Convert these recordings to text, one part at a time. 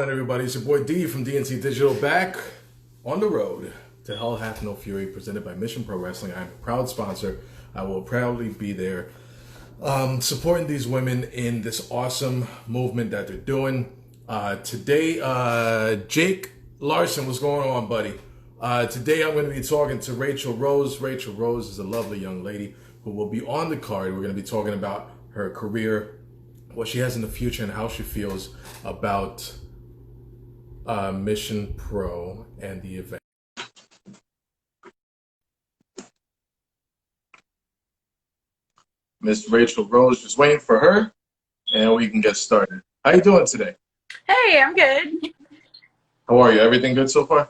on, everybody? It's your boy D from DNC Digital, back on the road to Hell Hath No Fury, presented by Mission Pro Wrestling. I'm a proud sponsor. I will proudly be there supporting these women in this awesome movement that they're doing. Today, Jake Larson, what's going on, buddy? Today I'm going to be talking to Raychell Rose. Raychell Rose is a lovely young lady who will be on the card. We're going to be talking about her career, what she has in the future, and how she feels about Mission Pro and the event. Miss Raychell Rose, just waiting for her, and we can get started. How you doing today? Hey, I'm good. How are you? Everything good so far?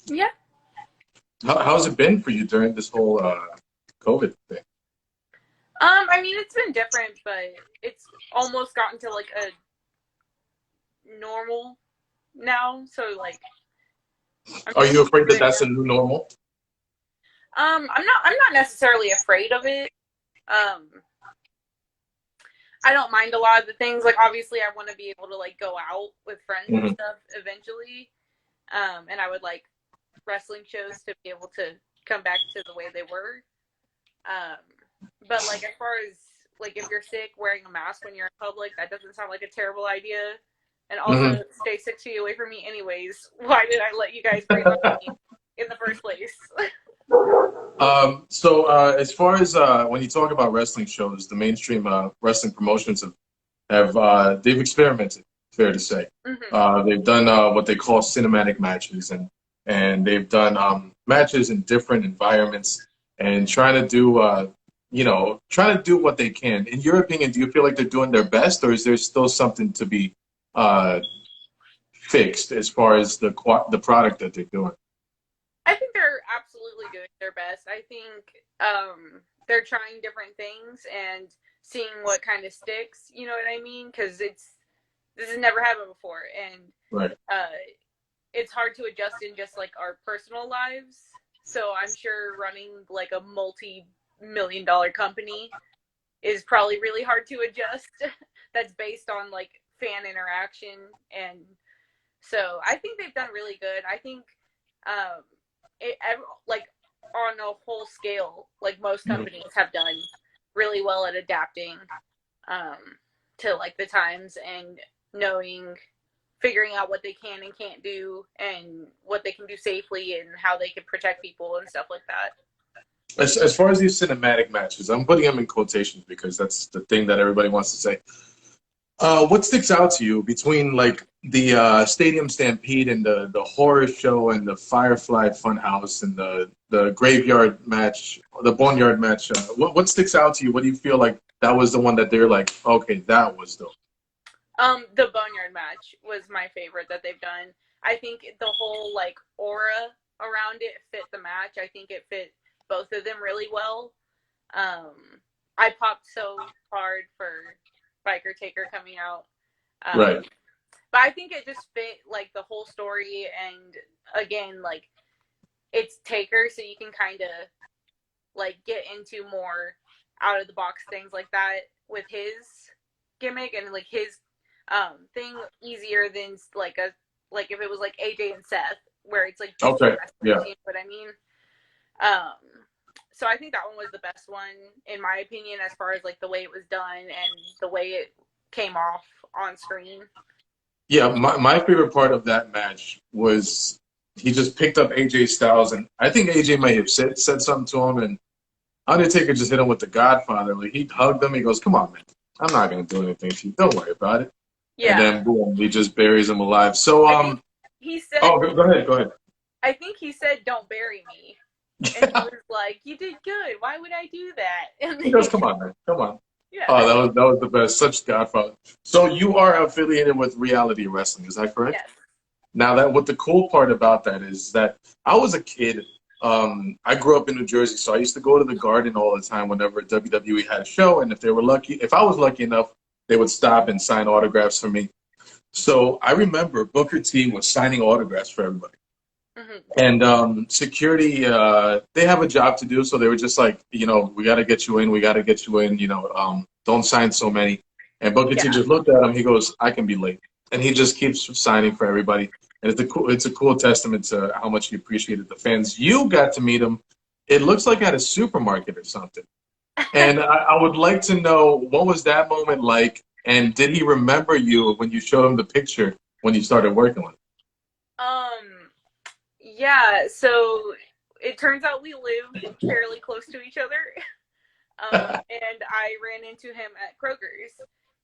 Yeah. How's it been for you during this whole COVID thing? I mean, it's been different, but it's almost gotten to like a normal now. So like, Are you afraid that that's a new normal? I'm not necessarily afraid of it. I don't mind a lot of the things. Like, obviously, I want to be able to like go out with friends and stuff eventually. And I would like wrestling shows to be able to come back to the way they were. But like, as far as like, if you're sick, wearing a mask when you're in public, that doesn't sound like a terrible idea. And also, stay 6 feet away from me anyways. Why did I let you guys bring up me in the first place? As far as when you talk about wrestling shows, the mainstream wrestling promotions have they've experimented, fair to say. They've done what they call cinematic matches, and they've done matches in different environments and trying to do what they can. In your opinion, do you feel like they're doing their best, or is there still something to be fixed as far as the product that they're doing? I think they're absolutely doing their best. I think they're trying different things and seeing what kind of sticks. You know what I mean? Because this has never happened before, and right. It's hard to adjust in just like our personal lives. So I'm sure running like a multi-million-dollar company is probably really hard to adjust. That's based on like fan interaction, and so I think they've done really good. I think like on a whole scale, like most companies have done really well at adapting to like the times and figuring out what they can and can't do and what they can do safely and how they can protect people and stuff like that. As far as these cinematic matches, I'm putting them in quotations because that's the thing that everybody wants to say. What sticks out to you between like the Stadium Stampede and the horror show and the Firefly Funhouse and the graveyard match, the Boneyard match? What sticks out to you? What do you feel like that was the one that they're like, okay, that was dope? The Boneyard match was my favorite that they've done. I think the whole like aura around it fit the match. I think it fit both of them really well. I popped so hard for Biker Taker coming out. Right. But I think it just fit like the whole story, and again, like it's Taker, so you can kind of like get into more out of the box things like that with his gimmick and like his thing easier than like if it was like AJ and Seth, where it's like okay, yeah. You know what I mean? So I think that one was the best one in my opinion, as far as like the way it was done and the way it came off on screen. Yeah, my favorite part of that match was he just picked up AJ Styles, and I think AJ may have said something to him, and Undertaker just hit him with the Godfather. Like, he hugged him. He goes, "Come on, man. I'm not going to do anything to you. Don't worry about it." Yeah. And then, boom, he just buries him alive. So, he said... Oh, go ahead. I think he said, "Don't bury me." And he was like, "You did good. Why would I do that?" And he goes, "Come on, man. Come on." Yeah. Oh, that was the best. Such Godfather. So you are affiliated with Reality Wrestling, is that correct? Yes. Now, what the cool part about that is that I was a kid. I grew up in New Jersey, so I used to go to the Garden all the time whenever WWE had a show, and if I was lucky enough, they would stop and sign autographs for me. So I remember Booker T was signing autographs for everybody. And security, they have a job to do, so they were just like, we got to get you in, don't sign so many. And Booker T just looked at him, he goes, "I can be late." and he just keeps signing for everybody. And it's a cool testament to how much he appreciated the fans. You got to meet him. It looks like at a supermarket or something. And I would like to know, what was that moment like? And did he remember you when you showed him the picture when you started working with him? Yeah, so it turns out we live fairly close to each other. And I ran into him at Kroger's,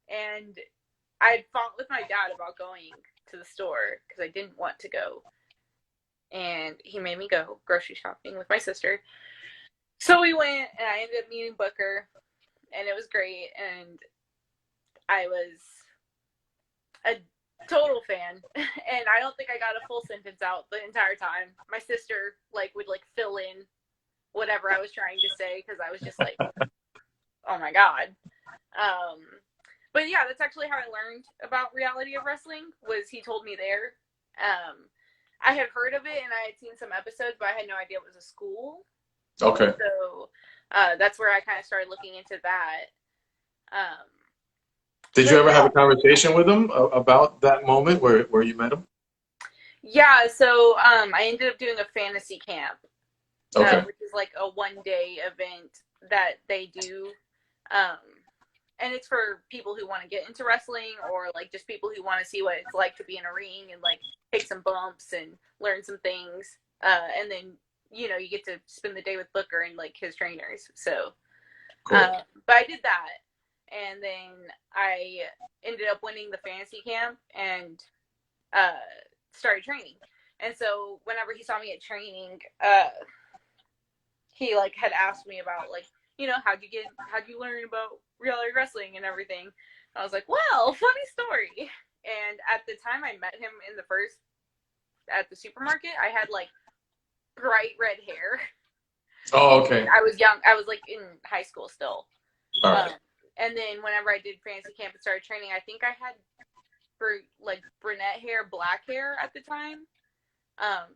and I fought with my dad about going to the store because I didn't want to go. And he made me go grocery shopping with my sister. So we went, and I ended up meeting Booker, and it was great. And I was a total fan, and I don't think I got a full sentence out the entire time. My sister would fill in whatever I was trying to say because I was just like, oh my god. But yeah, that's actually how I learned about Reality of Wrestling. Was he told me there. I had heard of it and I had seen some episodes, but I had no idea it was a school. Okay. So that's where I kind of started looking into that. Did you ever have a conversation with him about that moment where you met him? Yeah, so I ended up doing a fantasy camp, which is like a one-day event that they do. And it's for people who want to get into wrestling, or like just people who want to see what it's like to be in a ring and like take some bumps and learn some things. And then, you get to spend the day with Booker and like his trainers. So, cool. But I did that. And then I ended up winning the fantasy camp and started training. And so whenever he saw me at training, he had asked me about how'd you learn about reality wrestling and everything. I was like, well, funny story. And at the time I met him at the supermarket, I had bright red hair. Oh, okay. I was young. I was in high school still. All right. And then whenever I did fantasy camp and started training, I think I had brunette hair, black hair at the time.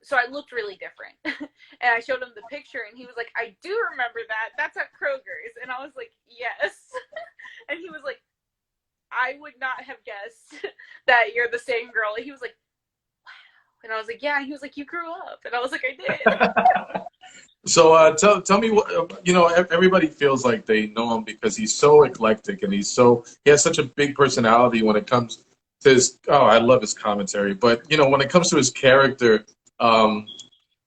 So I looked really different. And I showed him the picture and he was like, I do remember that. That's at Kroger's. And I was like, yes. And he was like, I would not have guessed that you're the same girl. And he was like, wow. And I was like, yeah. And he was like, you grew up. And I was like, I did. So tell me what, everybody feels like they know him because he's so eclectic and he has such a big personality when it comes to his, I love his commentary, but when it comes to his character and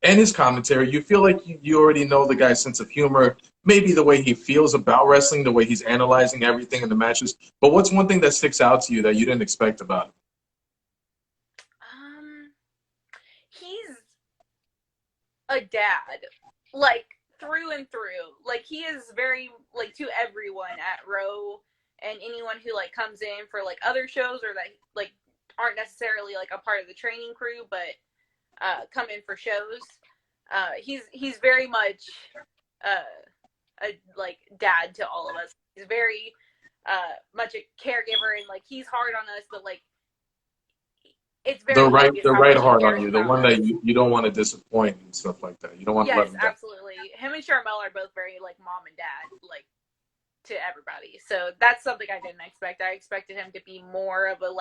his commentary, you feel like you already know the guy's sense of humor, maybe the way he feels about wrestling, the way he's analyzing everything in the matches. But what's one thing that sticks out to you that you didn't expect about him? He's a dad. Through and through. He is very, to everyone at Row and anyone who, comes in for, other shows or that, aren't necessarily, a part of the training crew, but come in for shows. He's very much a, dad to all of us. He's very much a caregiver, and, he's hard on us, but, it's very the right heart on you, the one that you don't want to disappoint and stuff like that. You don't want to let him down. Yes, absolutely. Him and Charmel are both very mom and dad, to everybody. So that's something I didn't expect. I expected him to be more of a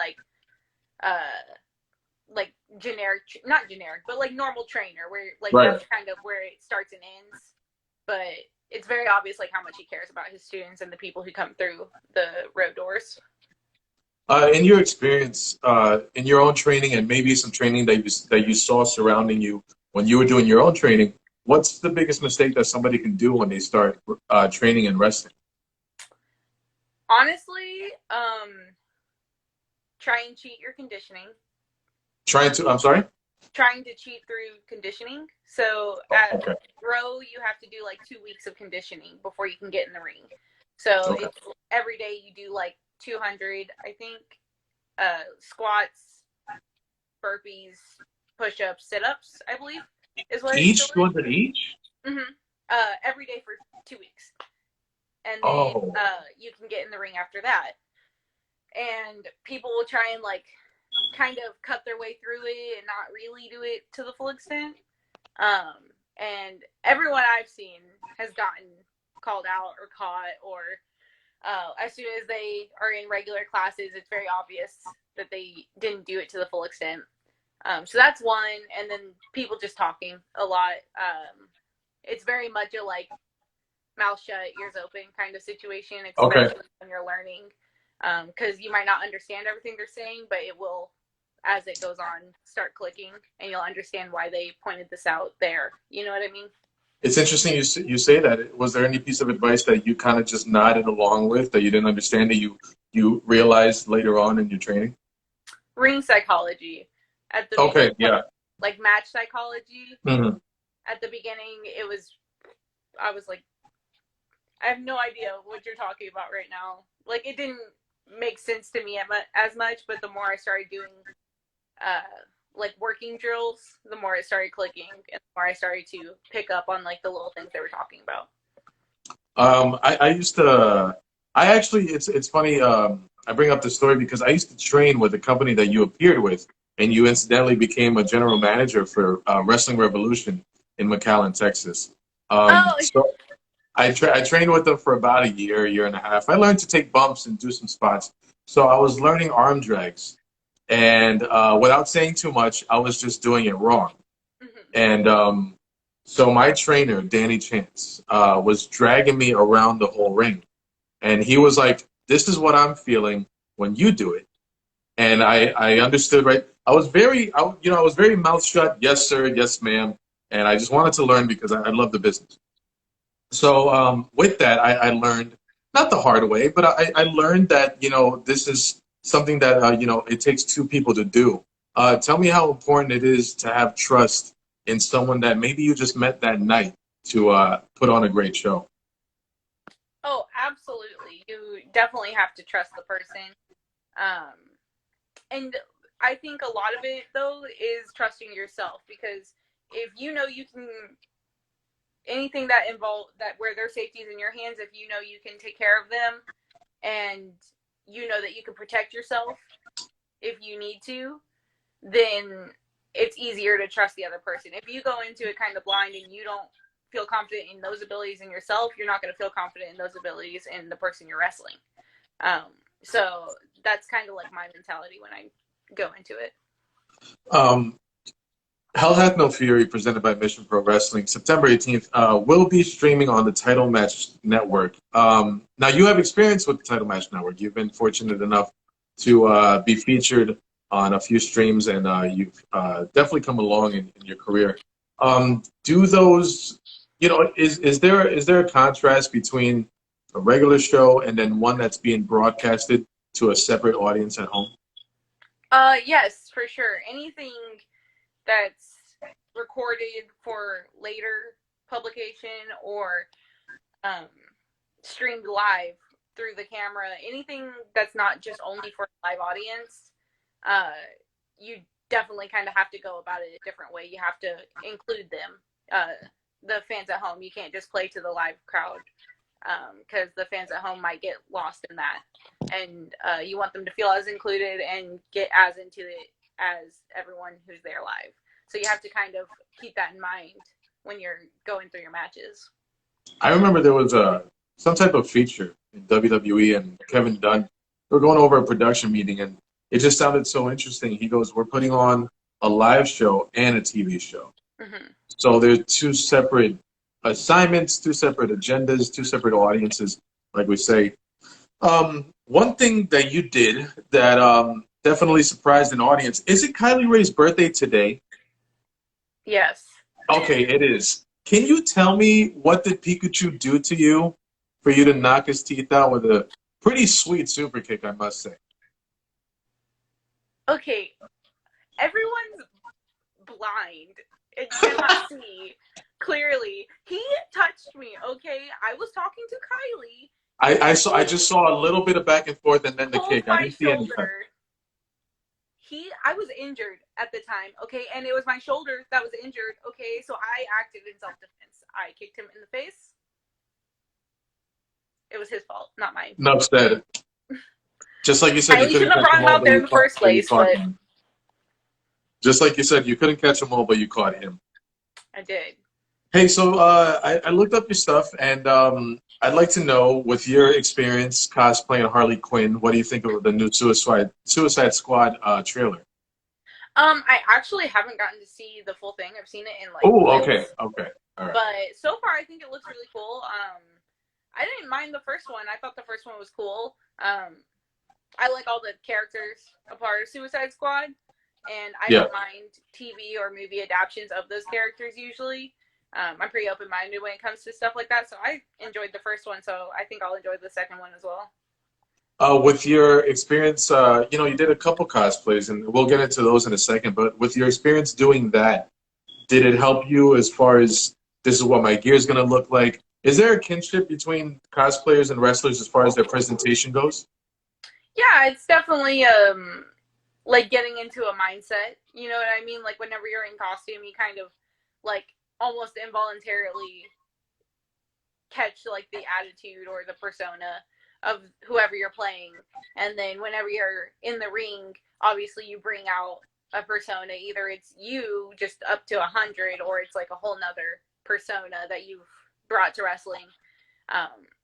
generic, not generic, but normal trainer, where right. That's kind of where it starts and ends. But it's very obvious how much he cares about his students and the people who come through the road doors. In your experience, in your own training, and maybe some training that you saw surrounding you when you were doing your own training, what's the biggest mistake that somebody can do when they start training in wrestling? Honestly, try and cheat your conditioning. I'm sorry? Trying to cheat through conditioning. So at Row, you have to do 2 weeks of conditioning before you can get in the ring. So it's every day you do 200, I think, squats, burpees, push-ups, sit-ups, I believe, is what each 200 each. Every day for 2 weeks, and then you can get in the ring after that. And people will try and kind of cut their way through it and not really do it to the full extent. And everyone I've seen has gotten called out or caught, or as soon as they are in regular classes, it's very obvious that they didn't do it to the full extent. So that's one, and then people just talking a lot. It's very much a like mouth shut, ears open kind of situation, especially when you're learning, because you might not understand everything they're saying, but it will, as it goes on, start clicking, and you'll understand why they pointed this out there. You know what I mean? It's interesting you say that. Was there any piece of advice that you kind of just nodded along with that you didn't understand that you realized later on in your training? Ring psychology at the beginning, like match psychology. Mm-hmm. At the beginning, I was like, I have no idea what you're talking about right now. Like, it didn't make sense to me as much, but the more I started doing like working drills, the more it started clicking, and the more I started to pick up on like the little things they were talking about. It's funny, I bring up this story because I used to train with a company that you appeared with, and you incidentally became a general manager for Wrestling Revolution in McAllen, Texas. So I trained with them for about a year and a half. I learned to take bumps and do some spots. So I was learning arm drags. And without saying too much, I was just doing it wrong. Mm-hmm. And so my trainer, Danny Chance, was dragging me around the whole ring. And he was like, this is what I'm feeling when you do it. And I understood, right? I was very mouth shut. Yes, sir. Yes, ma'am. And I just wanted to learn because I love the business. So with that, I learned, not the hard way, but I learned that, this is something that, it takes two people to do. Tell me how important it is to have trust in someone that maybe you just met that night to put on a great show. Oh, absolutely. You definitely have to trust the person. And I think a lot of it, though, is trusting yourself, because if you know you can, anything that where their safety is in your hands, if you know you can take care of them, and you know that you can protect yourself if you need to, then it's easier to trust the other person. If you go into it kind of blind and you don't feel confident in those abilities in yourself, you're not going to feel confident in those abilities in the person you're wrestling. So that's kind of like my mentality when I go into it. Hell Hath No Fury, presented by Mission Pro Wrestling, September 18th, will be streaming on the Title Match Network. Now, you have experience with the Title Match Network. You've been fortunate enough to be featured on a few streams, and you've definitely come along in your career. Do those, is there a contrast between a regular show and then one that's being broadcasted to a separate audience at home? Yes, for sure. Anything that's recorded for later publication or streamed live through the camera, anything that's not just only for a live audience, you definitely kind of have to go about it a different way. You have to include them, the fans at home. You can't just play to the live crowd, because the fans at home might get lost in that, and you want them to feel as included and get as into it as everyone who's there live. So you have to kind of keep that in mind when you're going through your matches. I remember there was some type of feature in WWE, and Kevin Dunn, we were going over a production meeting, and it just sounded so interesting. He goes, we're putting on a live show and a TV show. Mm-hmm. So there's two separate assignments, two separate agendas, two separate audiences, like we say. One thing that you did that definitely surprised an audience, is it Kylie Rae's birthday today? Yes. Okay, it is. Can you tell me, what did Pikachu do to you for you to knock his teeth out with a pretty sweet super kick, I must say? Okay, everyone's blind and cannot see clearly. He touched me, okay? I was talking to Kylie. I just saw a little bit of back and forth and then the kick. I didn't see anything. I was injured at the time, okay? And it was my shoulder that was injured, okay? So I acted in self-defense. I kicked him in the face. It was his fault, not mine. Enough said. Just like you said, you shouldn't have brought him out there in the first place, but... Just like you said, you couldn't catch him all, but you caught him. I did. Hey, so I looked up your stuff, and I'd like to know, with your experience cosplaying Harley Quinn, what do you think of the new Suicide Squad trailer? I actually haven't gotten to see the full thing. I've seen it in like Oh, okay, clips, okay, all right, but so far I think it looks really cool. I didn't mind the first one. I thought the first one was cool. I like all the characters a part of Suicide Squad, and I yeah. don't mind TV or movie adaptations of those characters usually. I'm pretty open minded when it comes to stuff like that, so I enjoyed the first one, so I think I'll enjoy the second one as well. With your experience, you did a couple cosplays, and we'll get into those in a second. But with your experience doing that, did it help you as far as this is what my gear is going to look like? Is there a kinship between cosplayers and wrestlers as far as their presentation goes? Yeah, it's definitely like getting into a mindset. You know what I mean? Like whenever you're in costume, you kind of like almost involuntarily catch like the attitude or the persona of whoever you're playing. And then whenever you're in the ring, obviously you bring out a persona. Either it's you just up to 100, or it's like a whole nother persona that you've brought to wrestling.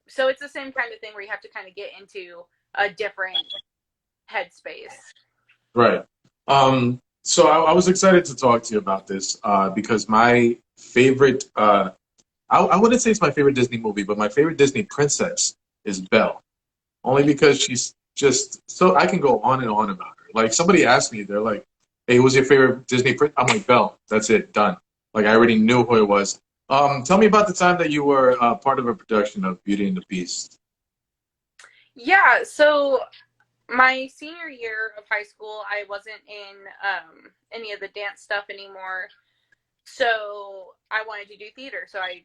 So it's the same kind of thing where you have to kind of get into a different headspace. Right. So I was excited to talk to you about this because my favorite, I wouldn't say it's my favorite Disney movie, but my favorite Disney princess is Belle. Only because she's just so I can go on and on about her. Like somebody asked me, they're like, "Hey, who's your favorite Disney prince?" I'm like, "Belle." That's it, done. Like I already knew who it was. Tell me about the time that you were part of a production of Beauty and the Beast. Yeah, so my senior year of high school, I wasn't in any of the dance stuff anymore. So I wanted to do theater. So I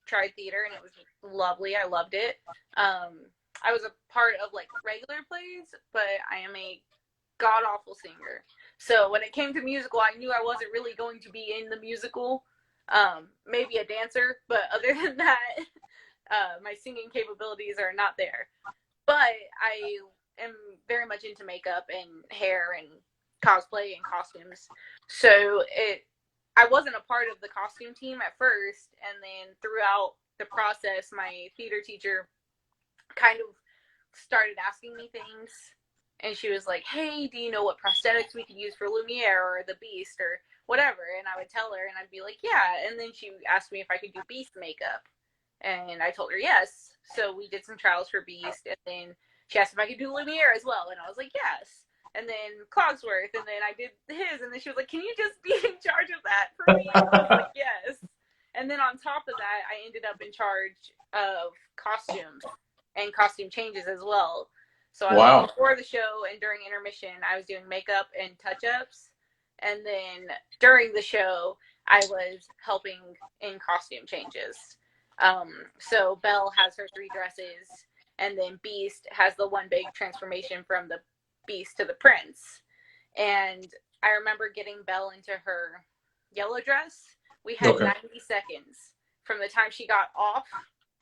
tried theater and it was lovely. I loved it. I was a part of like regular plays, but I am a god awful singer. So when it came to musical, I knew I wasn't really going to be in the musical. Maybe a dancer, but other than that, my singing capabilities are not there. But I am very much into makeup and hair and cosplay and costumes. So I wasn't a part of the costume team at first, and then throughout the process, my theater teacher kind of started asking me things, and she was like, "Hey, do you know what prosthetics we could use for Lumiere or the Beast or whatever?" And I would tell her, and I'd be like, "Yeah." And then she asked me if I could do Beast makeup, and I told her yes. So we did some trials for Beast, and then she asked if I could do Lumiere as well, and I was like, yes. And then Cogsworth, and then I did his, and then she was like, "Can you just be in charge of that for me?" And I was like, yes. And then on top of that, I ended up in charge of costumes and costume changes as well. So I was Wow. before the show and during intermission, I was doing makeup and touch ups. And then during the show, I was helping in costume changes. So Belle has her three dresses, and then Beast has the one big transformation from the Beast to the Prince. And I remember getting Belle into her yellow dress. We had Okay. 90 seconds from the time she got off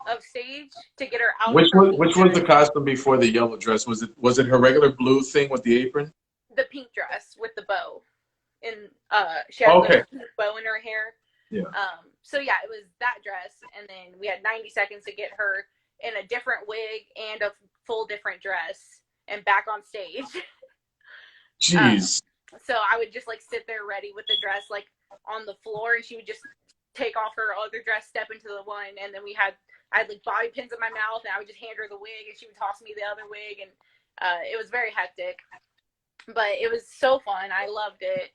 of stage to get her out of Which her was pink which was the dress. costume before the yellow dress? Was it her regular blue thing with the apron? The pink dress with the bow. And she has the Okay. pink bow in her hair. Yeah. So yeah, it was that dress, and then we had 90 seconds to get her in a different wig and a full different dress and back on stage. um, Jeez. so I would just like sit there ready with the dress like on the floor, and she would just take off her other dress, step into the one, and then I had like bobby pins in my mouth, and I would just hand her the wig, and she would toss me the other wig, and it was very hectic, but it was so fun. I loved it.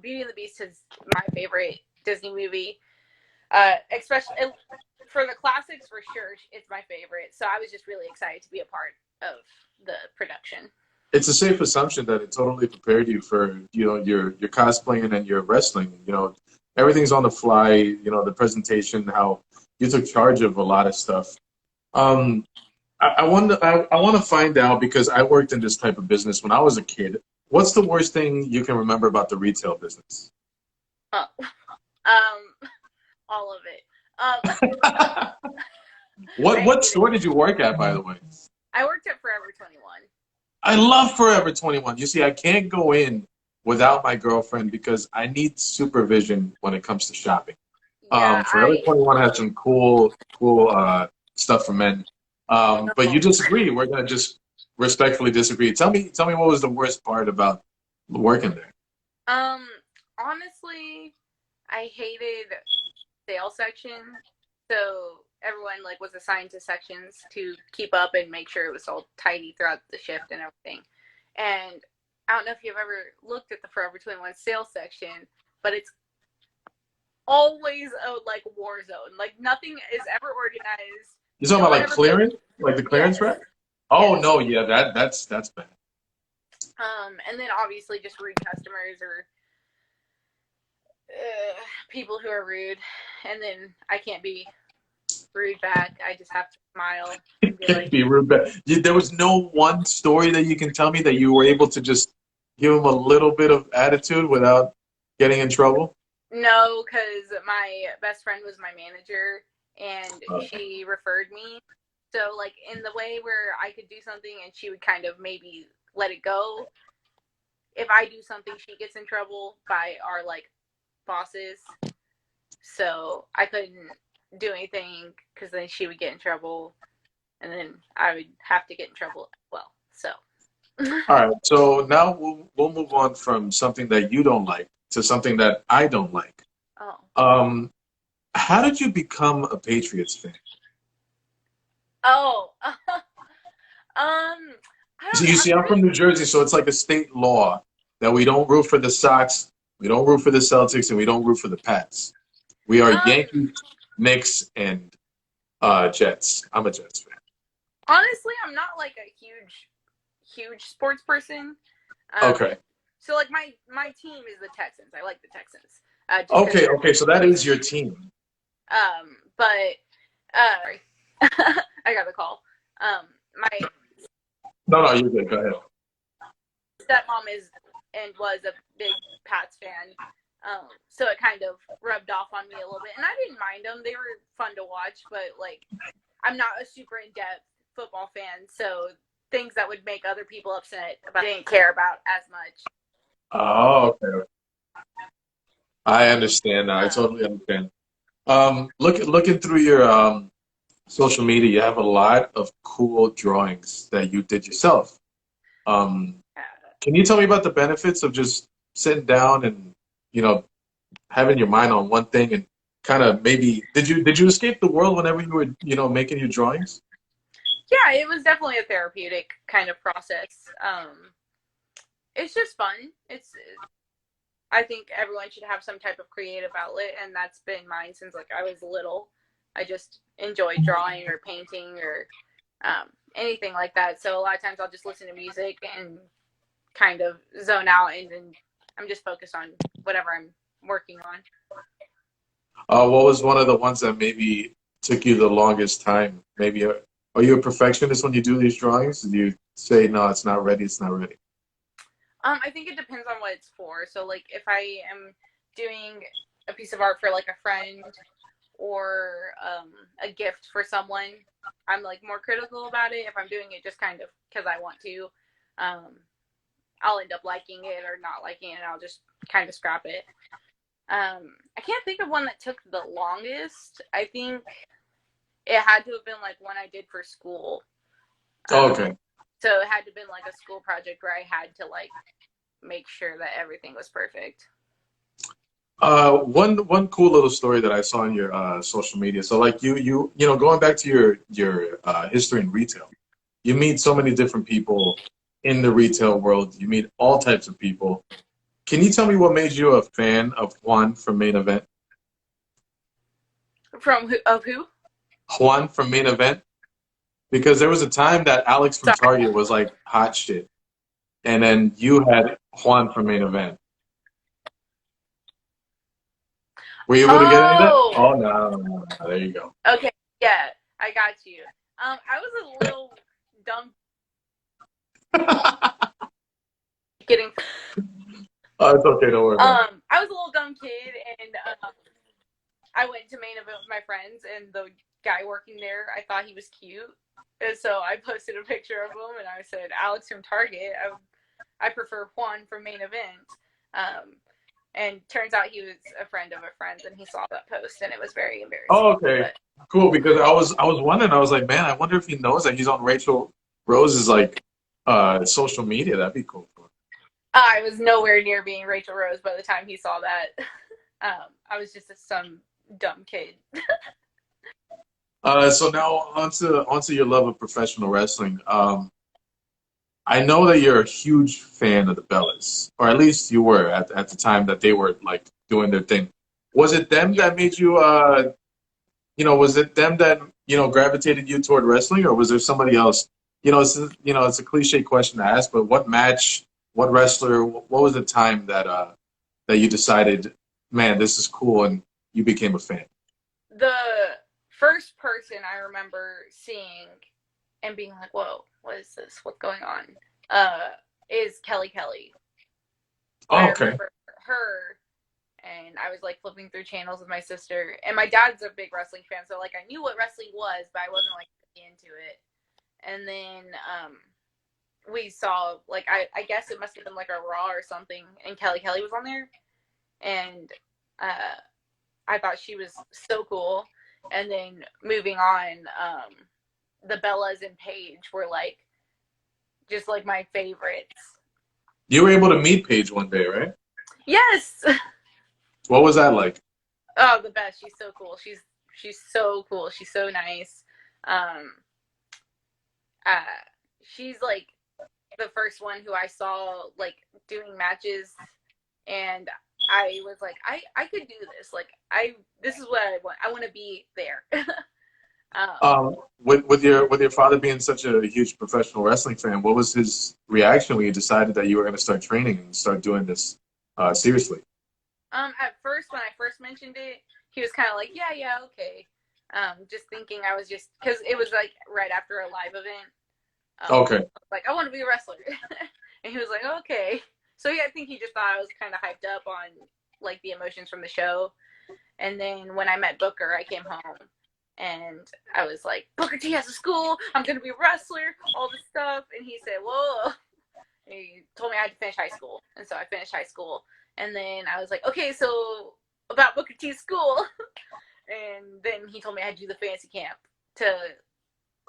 Beauty and the Beast is my favorite Disney movie, especially for the classics for sure. It's my favorite, so I was just really excited to be a part of the production. It's a safe assumption that it totally prepared you for your cosplaying and your wrestling. Everything's on the fly. The presentation, how you took charge of a lot of stuff. Um, I want to find out because I worked in this type of business when I was a kid. What's the worst thing you can remember about the retail business? Oh, all of it. What store did you work at, by the way? I worked at Forever 21. I love Forever 21. You see, I can't go in without my girlfriend because I need supervision when it comes to shopping. Yeah, Forever 21 has some cool stuff for men. But you disagree. We're gonna just respectfully disagree. Tell me what was the worst part about working there? um, honestly, I hated sales section. So everyone like was assigned to sections to keep up and make sure it was all tidy throughout the shift and everything. And I don't know if you've ever looked at the Forever 21 sales section, but it's always a like war zone. Like nothing is ever organized. You talking No about one like ever makes. clearance, like the clearance Yes, rack? Oh yes. no, yeah, that's bad. And then obviously just rude customers or people who are rude, and then I can't be rude back. I just have to smile and be Can't like, be rude, but there was no one story that you can tell me that you were able to just give him a little bit of attitude without getting in trouble. no, because my best friend was my manager and Uh, she referred me. So, like, in the way where I could do something and she would kind of maybe let it go. If I do something, she gets in trouble by our, like, bosses. So, I couldn't do anything because then she would get in trouble and then I would have to get in trouble as well. So, all right, so now we'll move on from something that you don't like to something that I don't like. oh. Um, how did you become a Patriots fan? Oh. I So don't you know. see, I'm from New Jersey, so it's like a state law that we don't root for the Sox, we don't root for the Celtics, and we don't root for the Pats. We are Um, Yankees, Knicks, and Jets. I'm a Jets fan. honestly, I'm not like a huge sports person. Um, Okay. so like my team is the Texans. I like the Texans. Just because Okay, they're okay, so that is your team. but sorry. I got the call. My No, no, you're good. Go ahead. stepmom is and was a big Pats fan. So it kind of rubbed off on me a little bit, and I didn't mind them. They were fun to watch, but like I'm not a super in-depth football fan, so things that would make other people upset about I didn't care about as much. Oh, okay. I understand now. I Um, totally understand. Looking through your social media, you have a lot of cool drawings that you did yourself. Um, can you tell me about the benefits of just sitting down and, you know, having your mind on one thing and kind of maybe did you escape the world whenever you were, making your drawings? yeah, it was definitely a therapeutic kind of process. It's just fun. I think everyone should have some type of creative outlet, and that's been mine since like I was little. I just enjoy drawing or painting or anything like that. So a lot of times I'll just listen to music and kind of zone out, and then I'm just focused on whatever I'm working on. What was one of the ones that maybe took you the longest time? Maybe are you a perfectionist when you do these drawings? Do you say no, it's not ready, it's not ready? I think it depends on what it's for. So like if I am doing a piece of art for like a friend or a gift for someone, I'm like more critical about it. If I'm doing it just kind of because I want to, um, I'll end up liking it or not liking it, and I'll just kind of scrap it. I can't think of one that took the longest. I think it had to have been like one I did for school. Oh, Um, okay. so it had to have been like a school project where I had to like make sure that everything was perfect. One cool little story that I saw on your social media. So like going back to your history in retail, you meet so many different people in the retail world. You meet all types of people. Can you tell me what made you a fan of Juan from Main Event? From who? Of who? Juan from Main Event? Because there was a time that Alex from Sorry. Target was like hot shit, and then you had Juan from Main Event. Were you able to get any of that? Oh, Oh no. There you go. okay. Yeah, I got you. I was a little dumb getting. Oh, it's okay. Don't worry about it. I was a little dumb kid, and I went to Main Event with my friends, and the guy working there, I thought he was cute, and so I posted a picture of him, and I said, "Alex from Target. I prefer Juan from Main Event." Um, And turns out he was a friend of a friend's, and he saw that post, and it was very embarrassing. Oh, okay. But Cool, because I was wondering, I was like, man, I wonder if he knows that he's on Raychell Rose's like social media. That'd be cool. I was nowhere near being Raychell Rose by the time he saw that. I was just some dumb kid. So now onto your love of professional wrestling. I know that you're a huge fan of the Bellas, or at least you were at the time that they were like doing their thing. Was it them Yes. that made you, was it them that, gravitated you toward wrestling, or was there somebody else? It's a cliche question to ask, but what match, what wrestler, what was the time that you decided, man, this is cool, and you became a fan? The first person I remember seeing and being like, whoa, what is this? What's going on? Is Kelly. Oh, I okay. remember her, and I was like flipping through channels with my sister, and my dad's a big wrestling fan, so like I knew what wrestling was, but I wasn't like into it. And then we saw, like, I guess it must have been like a Raw or something, and Kelly was on there, and I thought she was so cool. And then moving on, the Bellas and Paige were like just like my favorites. You were able to meet Paige one day, right? Yes. What was that like? Oh, the best. She's so cool. She's so cool. She's so nice. She's like the first one who I saw like doing matches, and I was like, I could do this. Like this is what I want. I want to be there. With your father being such a huge professional wrestling fan, what was his reaction when you decided that you were going to start training and start doing this seriously? At first, when I first mentioned it, he was kind of like, yeah, okay. Just thinking I was just, because it was like right after a live event. Okay. Like, I want to be a wrestler. And he was like, okay. So yeah, I think he just thought I was kind of hyped up on like the emotions from the show. And then when I met Booker, I came home and I was like, Booker T has a school. I'm going to be a wrestler, all this stuff. And he said, whoa. And he told me I had to finish high school. And so I finished high school. And then I was like, okay, so about Booker T's school. And then he told me I had to do the fancy camp to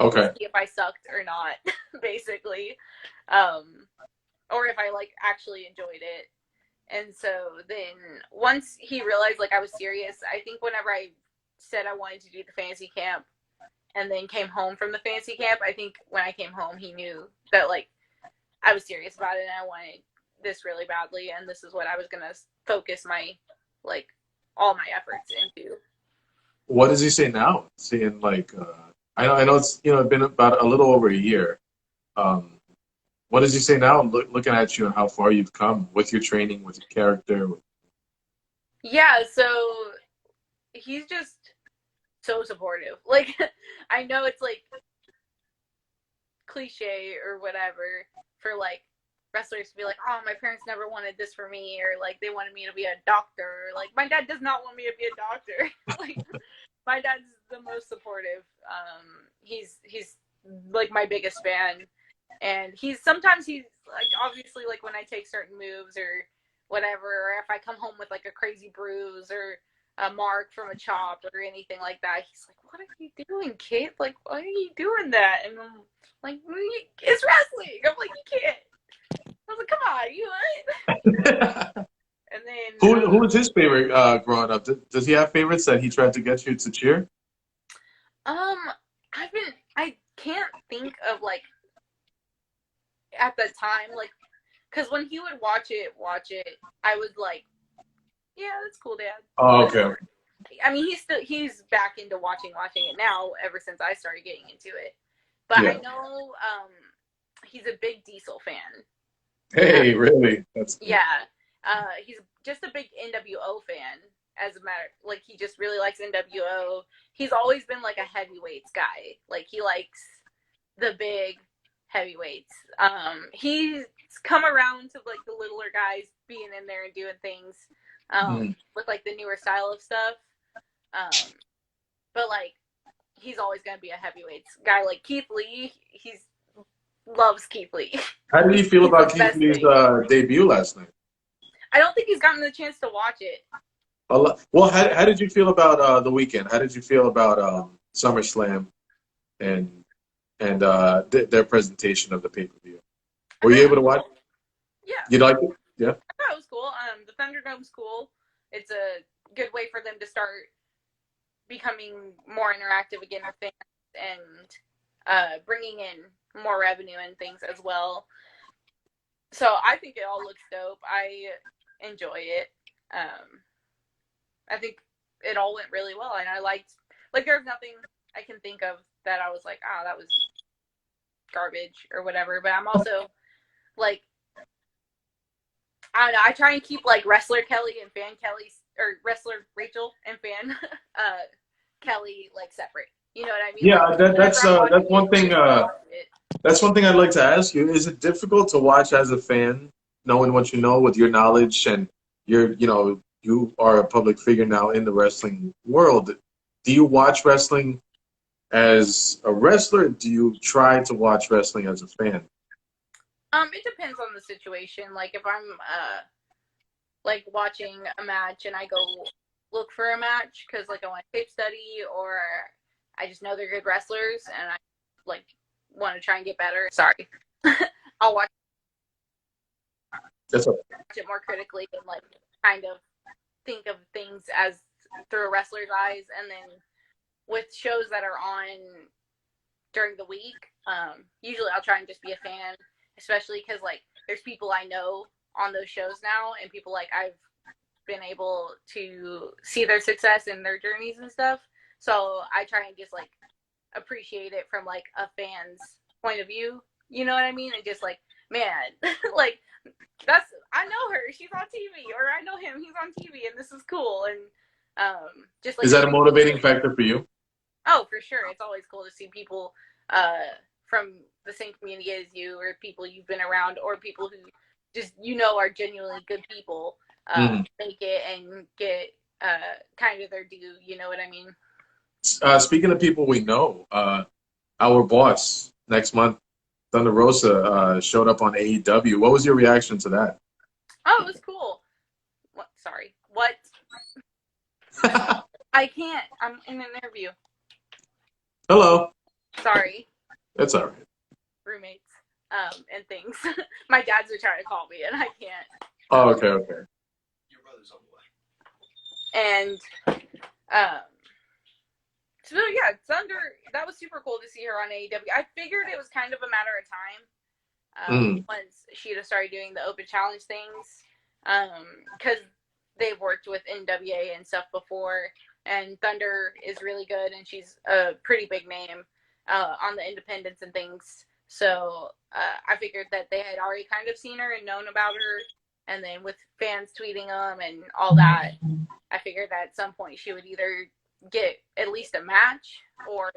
see if I sucked or not, basically. Or if I like actually enjoyed it. And so then once he realized like I was serious, I think whenever I said I wanted to do the fancy camp and then came home from the fancy camp, I think when I came home he knew that like I was serious about it and I wanted this really badly, and this is what I was gonna focus my like all my efforts into. What does he say now? Seeing like I know it's been about a little over a year. What does he say now? Looking at you and how far you've come with your training, with your character. Yeah, so he's just so supportive. Like I know it's like cliche or whatever for like wrestlers to be like, oh, my parents never wanted this for me, or like they wanted me to be a doctor. Like my dad does not want me to be a doctor. Like my dad's the most supportive. He's like my biggest fan, and sometimes he's like obviously like when I take certain moves or whatever, or if I come home with like a crazy bruise or a mark from a chop or anything like that, he's like, what are you doing, kid? Like, why are you doing that? And I'm like, it's wrestling. I'm like, you can't. I was like, come on, you what? And then who was his favorite growing up? Does he have favorites that he tried to get you to cheer? I can't think of like at the time, like, because when he would watch it, I was like, yeah, that's cool, Dad. Oh, okay. I mean, he's back into watching it now ever since I started getting into it. But yeah. I know he's a big Diesel fan. Hey, really? That's cool. Yeah. He's just a big NWO fan. As a matter, like he just really likes NWO. He's always been like a heavyweights guy. Like he likes the big heavyweights. He's come around to like the littler guys being in there and doing things with like the newer style of stuff. But like he's always gonna be a heavyweights guy. Like Keith Lee, loves Keith Lee. How did you feel about Keith Lee's debut last night? I don't think he's gotten the chance to watch it. Well, how did you feel about the weekend? How did you feel about SummerSlam and their presentation of the pay-per-view? Were you able to watch? Yeah. You liked it? Yeah. I thought it was cool. The Thunderdome's cool. It's a good way for them to start becoming more interactive again with fans and bringing in more revenue and things as well. So I think it all looks dope. I enjoy it. I think it all went really well, and I liked, like, there's nothing I can think of that I was like, that was garbage or whatever. But I'm also like, I don't know. I try and keep like wrestler Kelly and fan Kelly, or wrestler Raychell and fan Kelly, like, separate. You know what I mean? Yeah, like, that's one thing. That's one thing I'd like to ask you. Is it difficult to watch as a fan, knowing what you know with your knowledge, and you are a public figure now in the wrestling world? Do you watch wrestling as a wrestler? Or do you try to watch wrestling as a fan? It depends on the situation. Like, if I'm like watching a match and I go look for a match because like I want to tape study, or I just know they're good wrestlers and I like want to try and get better. Sorry, I'll watch That's okay. it more critically and like kind of think of things as through a wrestler's eyes. And then with shows that are on during the week, usually I'll try and just be a fan, especially because like there's people I know on those shows now, and people like I've been able to see their success and their journeys and stuff. So I try and just like appreciate it from like a fan's point of view. You know what I mean? And just like, man, like I know her, she's on TV, or I know him, he's on TV, and this is cool. And just like, is that a motivating factor for you? Oh, for sure. It's always cool to see people from the same community as you, or people you've been around, or people who just are genuinely good people make it and get kind of their due. You know what I mean? Speaking of people we know, our boss next month, Thunder Rosa, showed up on AEW. What was your reaction to that? Oh, it was cool. What? Sorry. What? I can't. I'm in an interview. Hello. Sorry. That's all right. Roommates and things. My dads are trying to call me, and I can't. Oh, okay. Your brother's on the And way. so yeah, Thunder. That was super cool to see her on AEW. I figured it was kind of a matter of time once Sheeta started doing the open challenge things, because they've worked with NWA and stuff before, and Thunder is really good, and she's a pretty big name on the independents and things. So I figured that they had already kind of seen her and known about her, and then with fans tweeting them and all that, I figured that at some point she would either get at least a match, or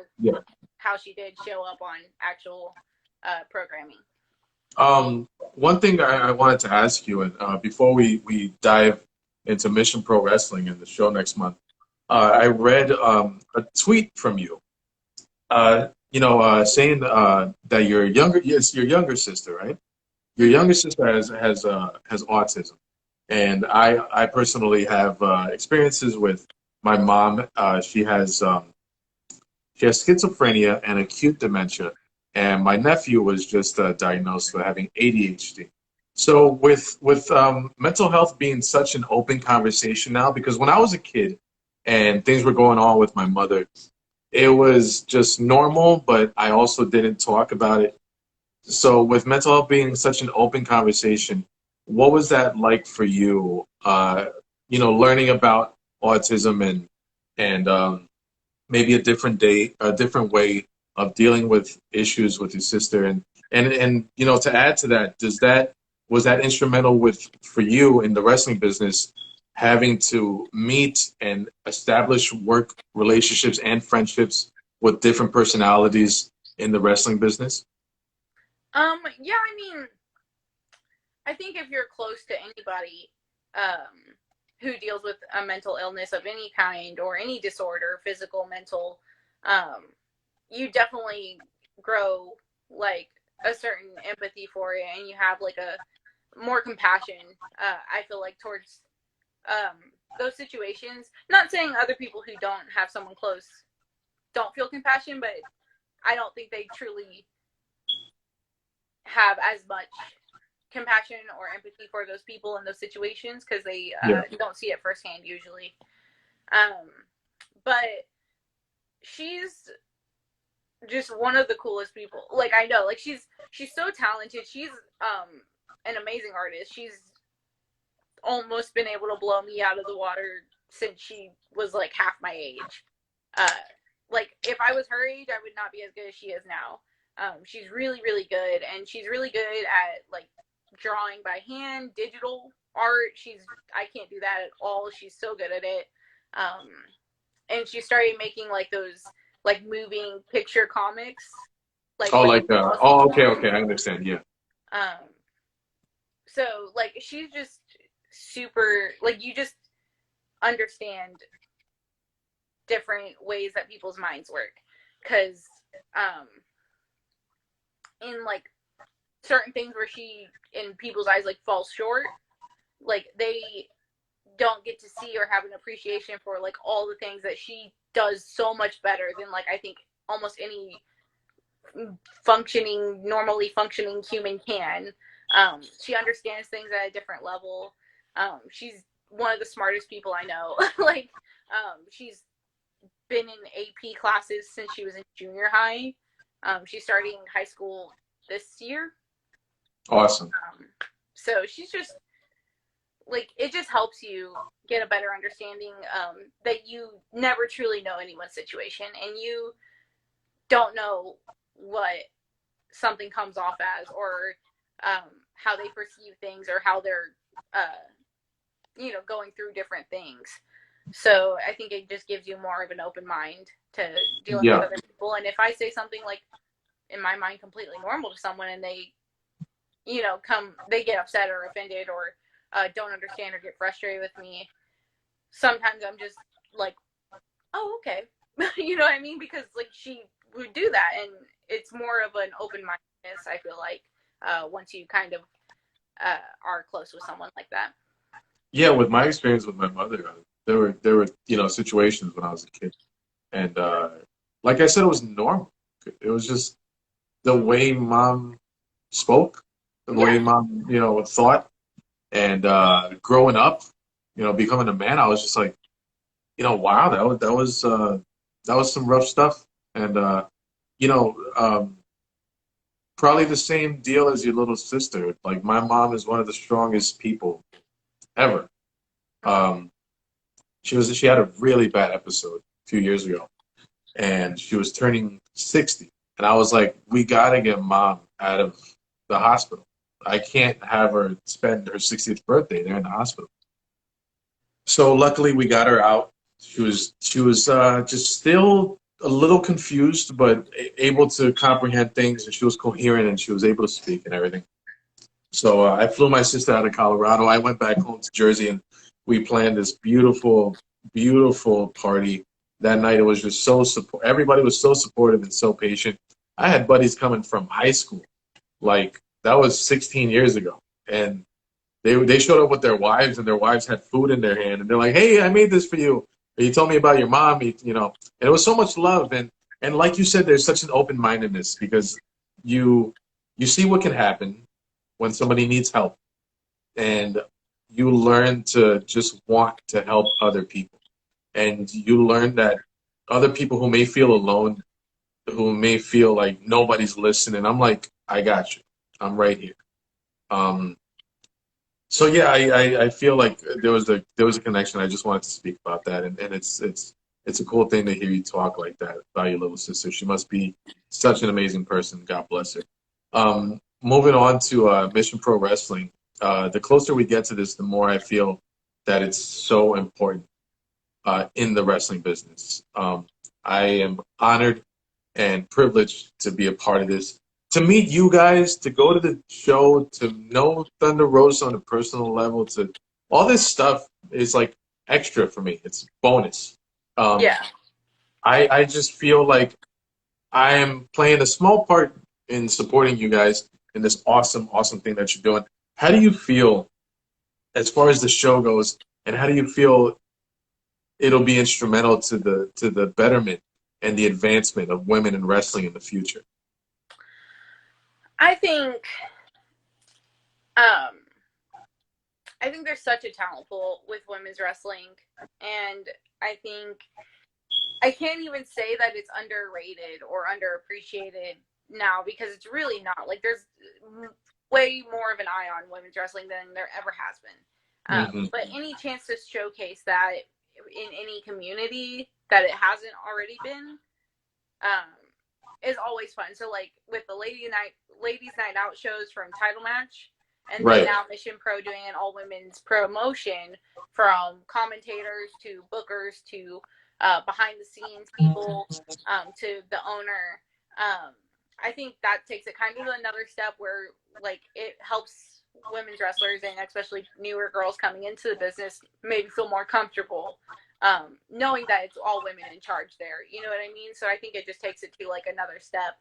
how she did show up on actual programming. One thing I wanted to ask you, and before we dive into Mission Pro Wrestling and the show next month, I read a tweet from you, saying that your younger sister, right? Your younger sister has autism, and I personally have experiences with my mom. She has schizophrenia and acute dementia, and my nephew was just diagnosed with having ADHD. So with mental health being such an open conversation now, because when I was a kid and things were going on with my mother, it was just normal, but I also didn't talk about it. So with mental health being such an open conversation, what was that like for you? Learning about autism and maybe a different way of dealing with issues with your sister, and to add to that, was that instrumental for you in the wrestling business, having to meet and establish work relationships and friendships with different personalities in the wrestling business? Yeah, I mean, I think if you're close to anybody who deals with a mental illness of any kind, or any disorder, physical, mental, you definitely grow like a certain empathy for it, and you have like more compassion, I feel like, towards those situations. Not saying other people who don't have someone close don't feel compassion, but I don't think they truly have as much compassion or empathy for those people in those situations because they don't see it firsthand usually. But she's just one of the coolest people. Like, I know, like, she's so talented. She's an amazing artist. She's almost been able to blow me out of the water since she was like half my age. Like, if I was her age, I would not be as good as she is now. She's really, really good, and she's really good at like drawing by hand, digital art. I can't do that at all. She's so good at it. And she started making like those like moving picture comics. Like, okay, I understand, yeah. So like she's just super, like, you just understand different ways that people's minds work, because in like certain things where she in people's eyes like falls short, like they don't get to see or have an appreciation for like all the things that she does so much better than like I think almost any normally functioning human can. She understands things at a different level. She's one of the smartest people I know. Like, she's been in AP classes since she was in junior high. She's starting high school this year. Awesome. So she's just like, it just helps you get a better understanding that you never truly know anyone's situation, and you don't know what something comes off as, or how they perceive things, or how they're going through different things. So I think it just gives you more of an open mind to dealing with other people. And if I say something like in my mind completely normal to someone, and they get upset or offended or don't understand or get frustrated with me, sometimes I'm just like, oh, okay. You know what I mean? Because like she would do that, and it's more of an open-mindedness, I feel like, once you kind of are close with someone like that. Yeah, with my experience with my mother, there were situations when I was a kid, and like I said, it was normal. It was just the way mom spoke, the way mom thought, and growing up, becoming a man, I was just like, wow, that was some rough stuff, and probably the same deal as your little sister. Like, my mom is one of the strongest people ever. She had a really bad episode a few years ago, and she was turning 60, and I was like, we gotta get mom out of the hospital. I can't have her spend her 60th birthday there in the hospital. So luckily we got her out. She was just still a little confused, but able to comprehend things, and she was coherent, and she was able to speak and everything. So I flew my sister out of Colorado. I went back home to Jersey, and we planned this beautiful, beautiful party. That night, it was just everybody was so supportive and so patient. I had buddies coming from high school. Like, that was 16 years ago. And they showed up with their wives, and their wives had food in their hand. And they're like, hey, I made this for you. You told me about your mom, and it was so much love. And like you said, there's such an open-mindedness, because you see what can happen when somebody needs help. And you learn to just want to help other people. And you learn that other people who may feel alone, who may feel like nobody's listening, I'm like, I got you. I'm right here. So yeah, I feel like there was a connection. I just wanted to speak about that, and it's a cool thing to hear you talk like that about your little sister. She must be such an amazing person. God bless her. Moving on to Mission Pro Wrestling. The closer we get to this, the more I feel that it's so important in the wrestling business. I am honored and privileged to be a part of this. To meet you guys, to go to the show, to know Thunder Rose on a personal level, to all this stuff is like extra for me. It's bonus. I just feel like I am playing a small part in supporting you guys in this awesome, awesome thing that you're doing. How do you feel as far as the show goes, and how do you feel it'll be instrumental to the betterment and the advancement of women in wrestling in the future? I think um I think there's such a talent pool with women's wrestling, and I think I can't even say that it's underrated or underappreciated now, because it's really not. Like, there's way more of an eye on women's wrestling than there ever has been. But any chance to showcase that in any community that it hasn't already been is always fun. So, like, with the ladies night out shows from Title Match, and then now Mission Pro doing an all women's promotion, from commentators to bookers to behind the scenes people to the owner. I think that takes it kind of another step where, like, it helps women's wrestlers, and especially newer girls coming into the business, maybe feel more comfortable knowing that it's all women in charge there. You know what I mean? So I think it just takes it to, like, another step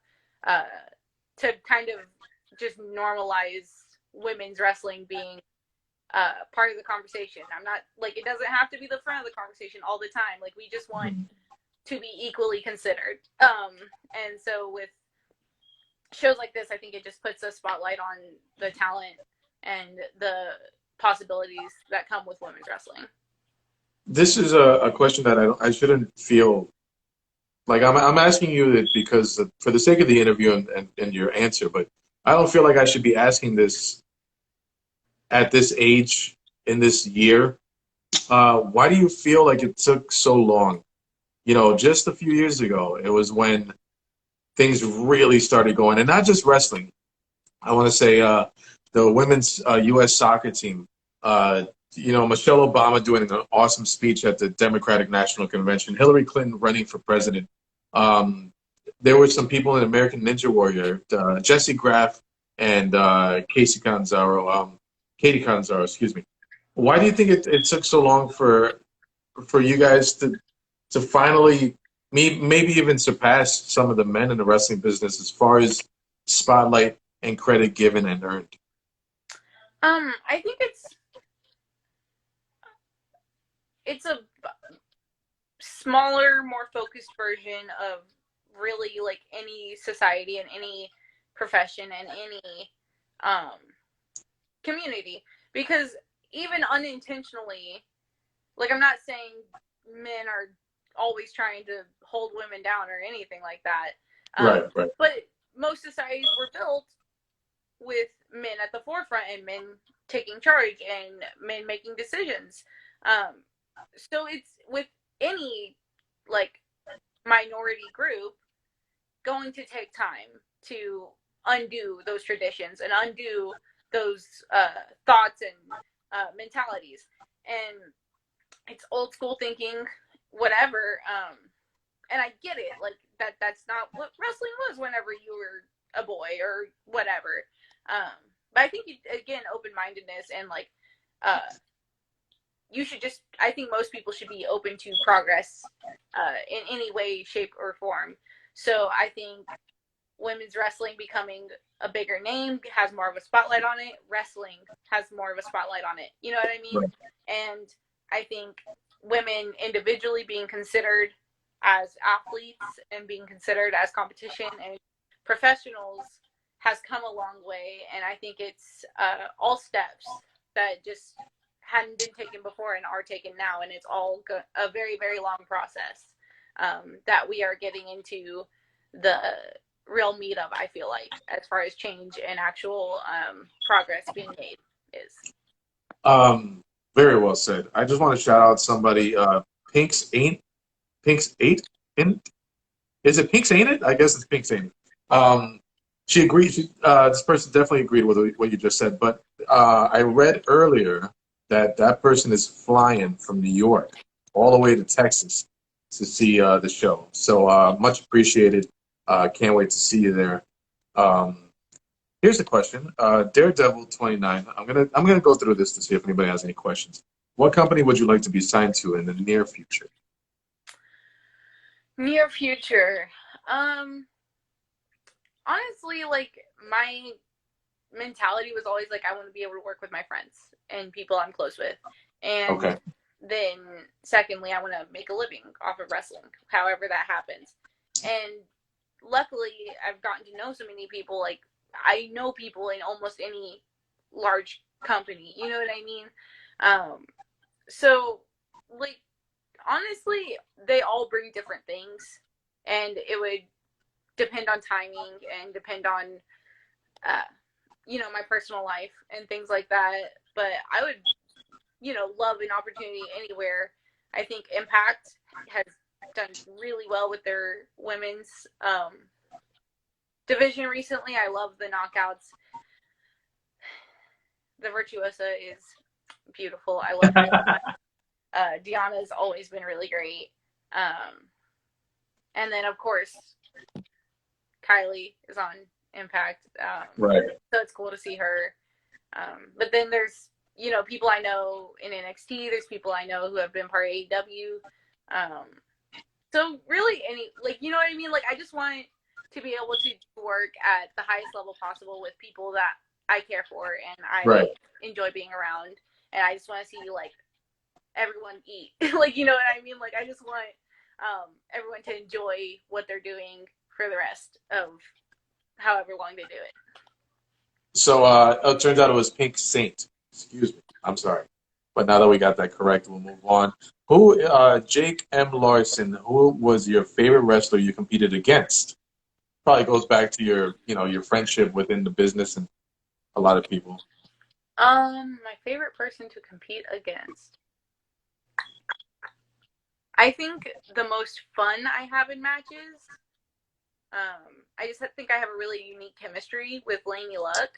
to kind of just normalize women's wrestling being part of the conversation. I'm not, like, it doesn't have to be the front of the conversation all the time. Like, we just want to be equally considered. And so with shows like this, I think it just puts a spotlight on the talent and the possibilities that come with women's wrestling. This is a question that I shouldn't feel like I'm asking you it because for the sake of the interview and your answer, but I don't feel like I should be asking this at this age in this year. Why do you feel like it took so long? You know, just a few years ago, it was when things really started going, and not just wrestling. I want to say the women's U.S. soccer team. You know, Michelle Obama doing an awesome speech at the Democratic National Convention. Hillary Clinton running for president. There were some people in American Ninja Warrior, Jesse Graff and Katie Canzaro, excuse me. Why do you think it took so long for you guys to finally maybe even surpass some of the men in the wrestling business as far as spotlight and credit given and earned? I think it's a smaller, more focused version of really, like, any society and any profession and any community, because even unintentionally, like, I'm not saying men are always trying to hold women down or anything like that. Right. But most societies were built with men at the forefront and men taking charge and men making decisions. So it's with any, like, minority group going to take time to undo those traditions and undo those thoughts and mentalities. And it's old school thinking, whatever. And I get it, like, that's not what wrestling was whenever you were a boy or whatever. But I think, again, open-mindedness and, like, you should just, I think most people should be open to progress in any way, shape, or form. So I think women's wrestling becoming a bigger name has more of a spotlight on it. Wrestling has more of a spotlight on it. You know what I mean? Right. And I think women individually being considered as athletes and being considered as competition and professionals has come a long way. And I think it's all steps that just hadn't been taken before and are taken now. And it's all a very, very long process that we are getting into the real meat of, I feel like, as far as change and actual progress being made is. Very well said. I just want to shout out somebody, Pink's Ain't in? Is it Pink's Ain't It? I guess it's Pink's Ain't It. She agreed. This person definitely agreed with what you just said. But I read earlier that person is flying from New York all the way to Texas to see the show. So much appreciated. Can't wait to see you there. Here's a question. Daredevil 29. I'm gonna go through this to see if anybody has any questions. What company would you like to be signed to in the near future? Near future. Honestly, like, my mentality was always like, I want to be able to work with my friends and people I'm close with. And Okay. then secondly, I want to make a living off of wrestling, however that happens. And luckily, I've gotten to know so many people. Like, I know people in almost any large company. You know what I mean? So, like, honestly, they all bring different things. And it would depend on timing and depend on, my personal life and things like that. But I would, love an opportunity anywhere. I think Impact has done really well with their women's division recently. I love the knockouts. The Virtuosa is beautiful. I love her. Deanna's always been really great. And then, of course, Kylie is on Impact. Right. So it's cool to see her. But then there's, people I know in NXT. There's people I know who have been part of AEW. So really you know what I mean? Like, I just want to be able to work at the highest level possible with people that I care for and I enjoy being around. And I just want to see, like, everyone eat. Like, you know what I mean? Like, I just want everyone to enjoy what they're doing for the rest of however long they do it. So it turns out it was Pink Saint. Excuse me. I'm sorry. But now that we got that correct, we'll move on. Jake M. Larson, who was your favorite wrestler you competed against? Probably goes back to your friendship within the business and a lot of people. My favorite person to compete against. I think the most fun I have in matches, I just think I have a really unique chemistry with Lainey Luck.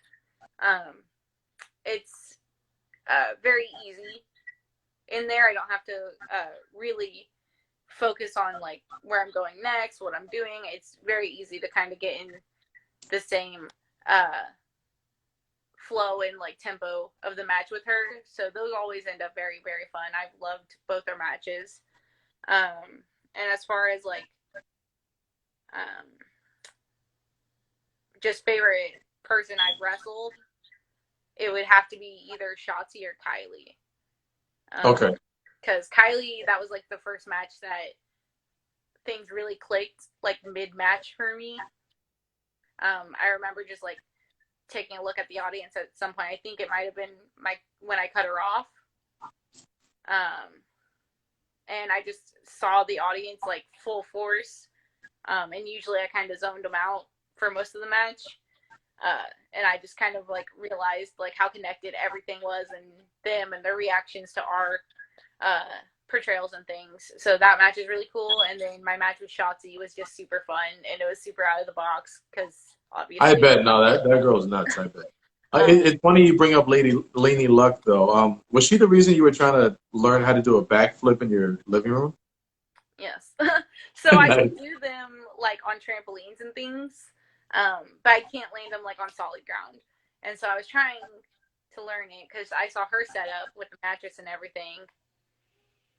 It's very easy in there. I don't have to really focus on, like, where I'm going next, what I'm doing. It's very easy to kind of get in the same flow and, like, tempo of the match with her. So those always end up very, very fun. I've loved both their matches. And as far as, like, just favorite person I've wrestled, it would have to be either Shotzi or Kylie. Okay. Because Kylie, that was, like, the first match that things really clicked, like, mid-match for me. I remember just, like, taking a look at the audience at some point. I think it might have been when I cut her off. And I just saw the audience, like, full force. And usually I kind of zoned them out for most of the match. And I just kind of, like, realized, like, how connected everything was and them and their reactions to our portrayals and things. So that match is really cool. And then my match with Shotzi was just super fun, and it was super out of the box because obviously. I bet. No, that girl's nuts. I bet. It's funny you bring up Lainey Luck, though. Was she the reason you were trying to learn how to do a backflip in your living room? Yes. So I can do them, like, on trampolines and things, but I can't land them, like, on solid ground. And so I was trying to learn it because I saw her set up with the mattress and everything.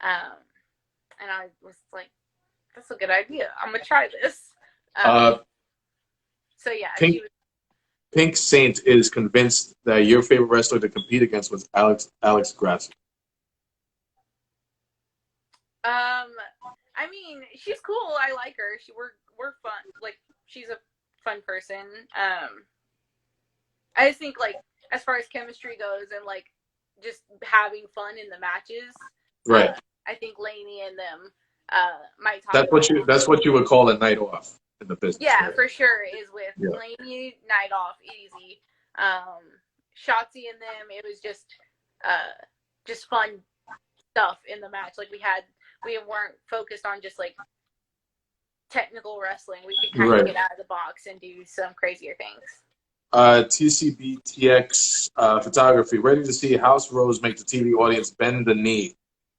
And I was like, that's a good idea. I'm going to try this. So, yeah. Pink Saint is convinced that your favorite wrestler to compete against was Alex Grasso. I mean, she's cool. I like her. We're fun. Like, she's a fun person. I just think, like, as far as chemistry goes and, like, just having fun in the matches, right? I think Lainey and them might talk. That's what you would call a night off in the business. Yeah, right? For sure. Is with Lainey, night off, easy. Shotzi and them, it was just fun stuff in the match. Like, we weren't focused on just, like, technical wrestling. We could kind of get out of the box and do some crazier things. TCBTX photography, ready to see House Rose make the TV audience bend the knee.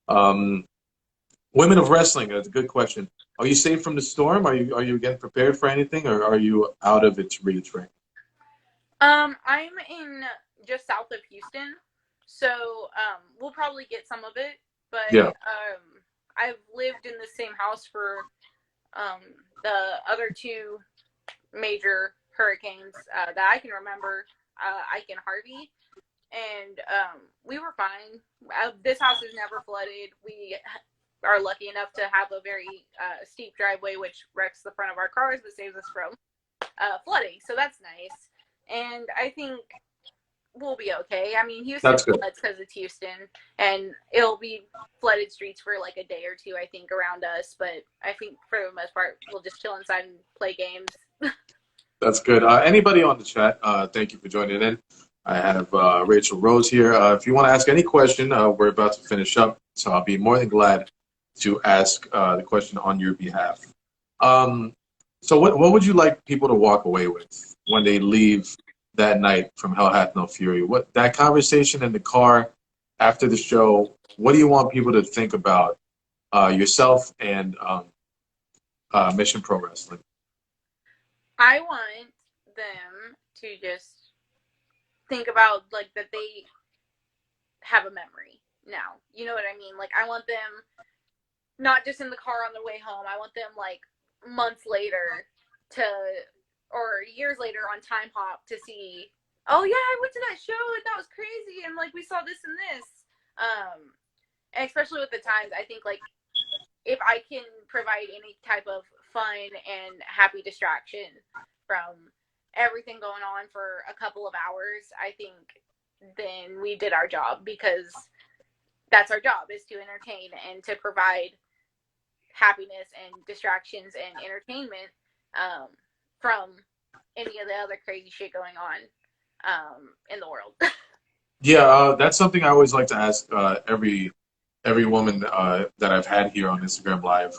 Women of wrestling, that's a good question. Are you safe from the storm? Are you getting prepared for anything, or are you out of its reach right now? I'm in just south of Houston, so we'll probably get some of it. But I've lived in the same house for the other two major hurricanes that I can remember. Ike and Harvey, and we were fine. This house is never flooded. We are lucky enough to have a very steep driveway, which wrecks the front of our cars, but saves us from flooding. So that's nice. And I think we'll be okay. I mean, Houston floods because it's Houston, and it'll be flooded streets for like a day or two, I think, around us. But I think for the most part, we'll just chill inside and play games. That's good. Anybody on the chat, thank you for joining in. I have Raychell Rose here. If you want to ask any question, we're about to finish up, so I'll be more than glad to ask the question on your behalf. So what would you like people to walk away with when they leave that night from Hell Hath No Fury? What that conversation in the car after the show, what do you want people to think about yourself and Mission Pro Wrestling? I want them to just think about, like, that they have a memory now. You know what I mean? Like, I want them not just in the car on their way home. I want them, like, months later or years later on Time Hop to see, oh, yeah, I went to that show and that was crazy. And, like, we saw this and this. And especially with the times, I think, like, if I can provide any type of fun and happy distraction from everything going on for a couple of hours, I think then we did our job, because that's our job, is to entertain and to provide happiness and distractions and entertainment from any of the other crazy shit going on in the world. Yeah, that's something I always like to ask every woman that I've had here on Instagram Live.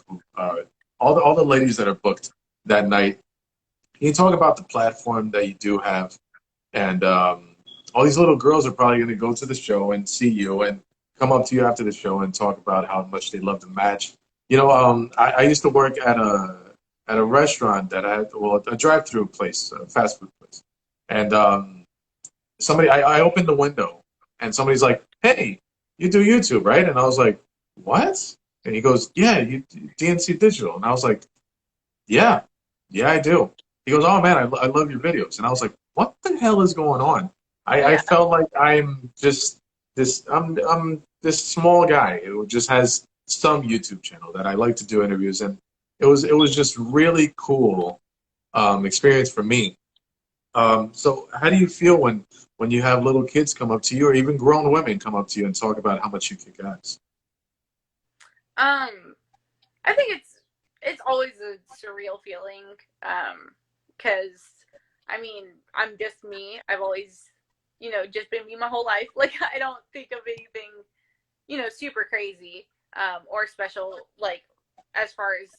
All the ladies that are booked that night. Can you talk about the platform that you do have? And all these little girls are probably going to go to the show and see you and come up to you after the show and talk about how much they love the match. You know, I used to work at a restaurant that had, well, a drive-through place, a fast food place. And I opened the window and somebody's like, "Hey, you do YouTube, right?" And I was like, "What?" And he goes, "Yeah, you DNC Digital." And I was like, yeah, I do. He goes, "Oh man, I love your videos." And I was like, what the hell is going on? I felt like I'm just I'm this small guy who just has some YouTube channel that I like to do interviews, and it was just really cool experience for me. So how do you feel when you have little kids come up to you, or even grown women come up to you and talk about how much you kick ass? I think it's always a surreal feeling, because I mean, I'm just me. I've always, just been me my whole life. Like, I don't think of anything, super crazy or special, like, as far as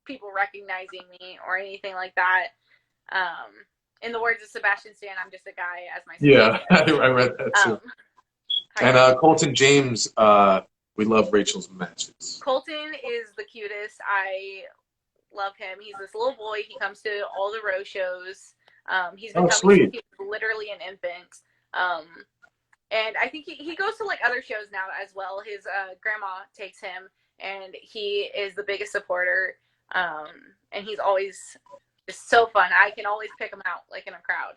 people recognizing me or anything like that. In the words of Sebastian Stan, I'm just a guy, as my Yeah, I read that too. And Colton James, we love Rachel's matches. Colton is the cutest. I love him. He's this little boy. He comes to all the Rose shows. He's been coming since he was literally an infant. And I think he goes to like other shows now as well. His grandma takes him, and he is the biggest supporter. And he's always just so fun. I can always pick him out like in a crowd.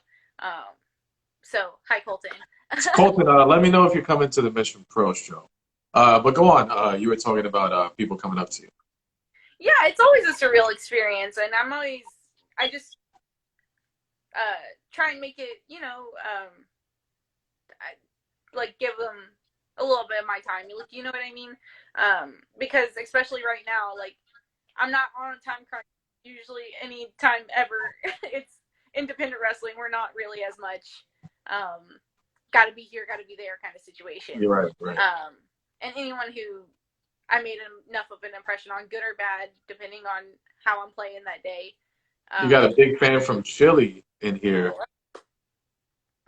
So hi, Colton. Colton, let me know if you're coming to the Mission Pro show. But go on. You were talking about people coming up to you. Yeah, it's always a surreal experience, and I just try and make it, like give them a little bit of my time. You know what I mean? Because especially right now, like I'm not on a time crunch usually any time ever. It's independent wrestling. We're not really as much got to be here, got to be there kind of situation. You're right. And anyone who I made enough of an impression on, good or bad, depending on how I'm playing that day. You got a big fan from Chile in here.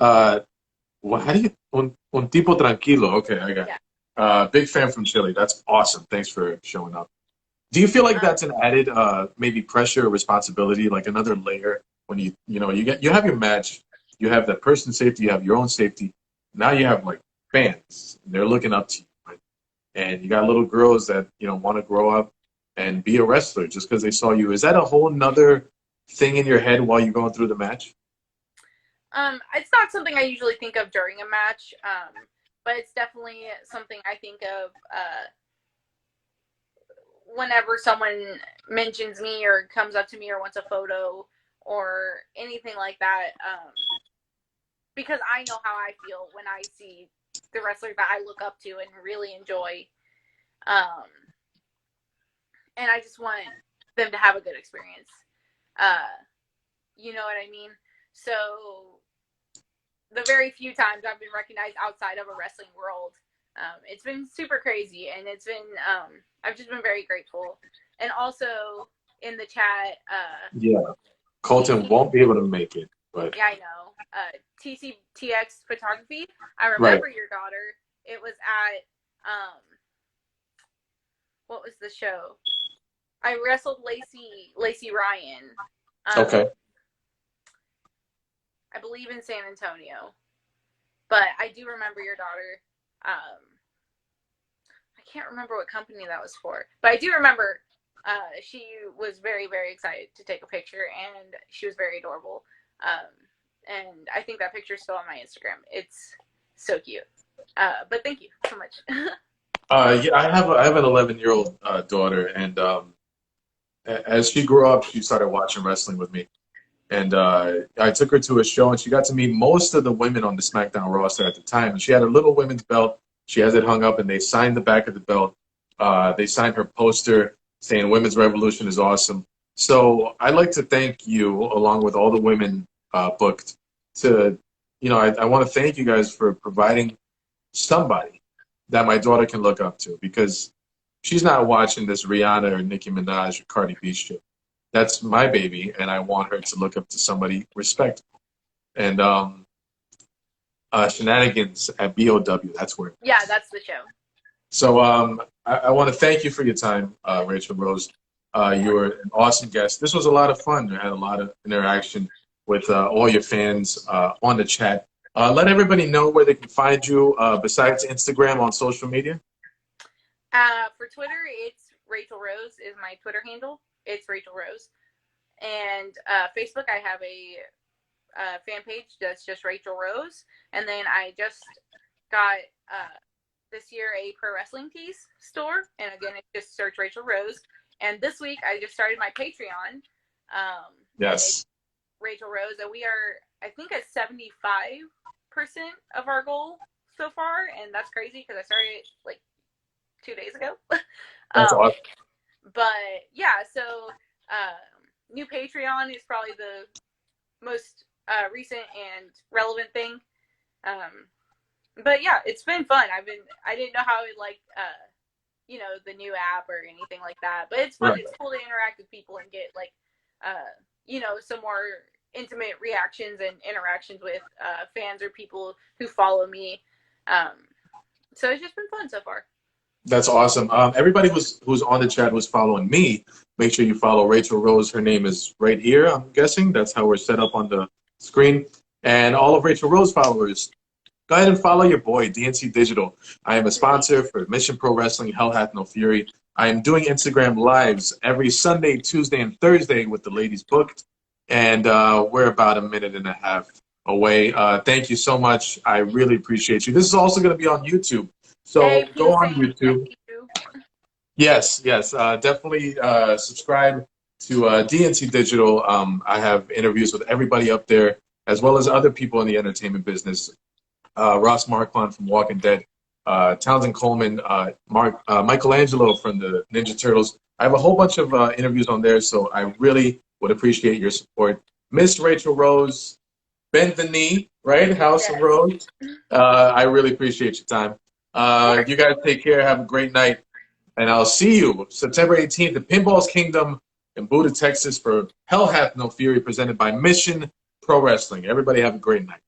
How do you un tipo tranquilo? Okay, I got it. Big fan from Chile. That's awesome. Thanks for showing up. Do you feel like that's an added maybe pressure or responsibility, like another layer when you have your match, you have that person's safety, you have your own safety. Now you have like fans, and they're looking up to you, right? And you got little girls that want to grow up and be a wrestler just because they saw you. Is that a whole nother thing in your head while you're going through the match? It's not something I usually think of during a match, but it's definitely something I think of whenever someone mentions me or comes up to me or wants a photo or anything like that, because I know how I feel when I see the wrestler that I look up to and really enjoy. And I just want them to have a good experience. You know what I mean? So the very few times I've been recognized outside of a wrestling world, it's been super crazy, and it's been I've just been very grateful. And also in the chat, yeah, Colton won't be able to make it, but yeah, I know. TCTX Photography. I remember your daughter. It was at what was the show? I wrestled Lacey Ryan. Okay. I believe in San Antonio, but I do remember your daughter. I can't remember what company that was for, but I do remember she was very, very excited to take a picture, and she was very adorable. And I think that picture's still on my Instagram. It's so cute. But thank you so much. Yeah, I have an 11-year-old daughter, and as she grew up, she started watching wrestling with me. And I took her to a show, and she got to meet most of the women on the SmackDown roster at the time. And she had a little women's belt. She has it hung up, and they signed the back of the belt. They signed her poster saying Women's Revolution is awesome. So I'd like to thank you, along with all the women booked, to, I want to thank you guys for providing somebody that my daughter can look up to, because she's not watching this Rihanna or Nicki Minaj or Cardi B shit. That's my baby, and I want her to look up to somebody respectable. And Shenanigans at BOW, that's where. Yeah, that's the show. So I want to thank you for your time, Raychell Rose. You were an awesome guest. This was a lot of fun. I had a lot of interaction with all your fans on the chat. Let everybody know where they can find you besides Instagram on social media. For Twitter, it's Raychell Rose is my Twitter handle. It's Raychell Rose. And Facebook, I have a fan page that's just Raychell Rose. And then I just got this year a pro wrestling tees store. And again, it's just search Raychell Rose. And this week, I just started my Patreon. Yes. Raychell Rose. And we are, I think, at 75% of our goal so far. And that's crazy because I started like 2 days ago. That's awesome. But yeah, so new Patreon is probably the most recent and relevant thing. But yeah, it's been fun. I didn't know how it like the new app or anything like that. But it's fun. Right. It's cool to interact with people and get like some more intimate reactions and interactions with fans or people who follow me. So it's just been fun so far. That's awesome. Everybody who's on the chat who's following me, make sure you follow Raychell Rose. Her name is right here, I'm guessing. That's how we're set up on the screen. And all of Raychell Rose followers, go ahead and follow your boy, DNC Digital. I am a sponsor for Mission Pro Wrestling, Hell Hath No Fury. I am doing Instagram Lives every Sunday, Tuesday, and Thursday with the ladies booked. And we're about a minute and a half away. Thank you so much. I really appreciate you. This is also going to be on YouTube. So go on YouTube. Yes, definitely subscribe to DNC Digital. I have interviews with everybody up there, as well as other people in the entertainment business. Ross Marquand from Walking Dead, Townsend Coleman, Michelangelo from the Ninja Turtles. I have a whole bunch of interviews on there, so I really would appreciate your support. Miss Raychell Rose, bend the knee, right? House of Rose. I really appreciate your time. You guys take care. Have a great night. And I'll see you September 18th at Pinball's Kingdom in Buda, Texas for Hell Hath No Fury presented by Mission Pro Wrestling. Everybody have a great night.